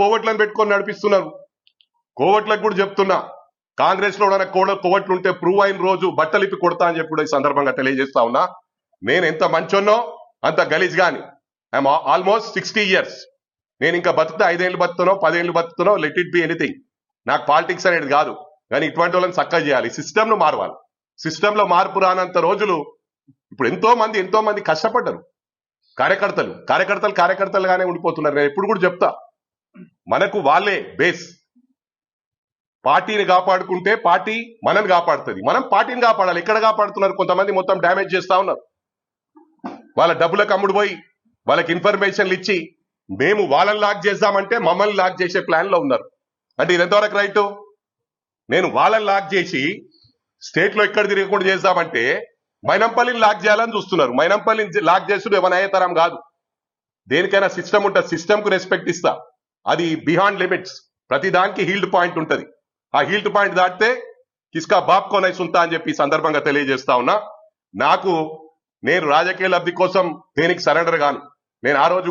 కోవట్లను పెట్టుకొని నడిపిస్తున్నారు. కోవట్లకు కూడా చెప్తున్నా, కాంగ్రెస్ లో కోవట్లు ఉంటే ప్రూవ్ అయిన రోజు బట్టలిప్పి కొడతా అని చెప్పి కూడా ఈ సందర్భంగా తెలియజేస్తా ఉన్నా. నేను ఎంత మంచోన్నో అంత గలీజ్ గాని. I'm almost 60 years. నేను ఇంకా బతుకుతా 5 ఏళ్ళు బతుకుతానో 10 ఏళ్ళు బతుకుతానో, లెట్ ఇట్ బి ఎనీథింగ్. నాకు పాలిటిక్స్ అనేది కాదు, కానీ ఇటువంటి వాళ్ళని చక్కగా చేయాలి, సిస్టమ్ ను మారవాలి. సిస్టమ్ లో మార్పు రానంత రోజులు ఇప్పుడు ఎంతో మంది కష్టపడ్డారు. కార్యకర్తలుగానే ఉండిపోతున్నారు. నేను ఎప్పుడు కూడా చెప్తా, మనకు వాళ్ళే బేస్. పార్టీని కాపాడుకుంటే పార్టీ మనని కాపాడుతుంది, మనం పార్టీని కాపాడాలి. ఎక్కడ కాపాడుతున్నారు? కొంతమంది మొత్తం డ్యామేజ్ చేస్తా ఉన్నారు. వాళ్ళ డబ్బులకు అమ్ముడు పోయి వాళ్ళకి ఇన్ఫర్మేషన్లు ఇచ్చి మేము వాళ్ళని లాక్ చేద్దామంటే మమ్మల్ని లాక్ చేసే ప్లాన్ లో ఉన్నారు. అంటే ఇది ఎంతవరకు రైట్? నేను వాళ్ళని లాక్ చేసి స్టేట్ లో ఎక్కడ తిరగకుండా చేద్దామంటే మైనంపల్లిని లాక్ చేయాలని చూస్తున్నారు. మైనంపల్లిని లాక్ చేస్తుడు ఏమైనా అయ్యేతరం కాదు. దేనికైనా సిస్టమ్ ఉంటుంది, సిస్టమ్ కు రెస్పెక్ట్ ఇస్తా. అది బిహాండ్ లిమిట్స్. ప్రతి దానికి హీల్డ్ పాయింట్ ఉంటది. ఆ హీల్డ్ పాయింట్ దాటితే కిస్కా బాప్ కోనై సుంతా అని చెప్పి సందర్భంగా తెలియజేస్తా ఉన్నా. నేను రాజకీయ లబ్ధి కోసం దేనికి సరెండర్ గాను. నేను ఆ రోజు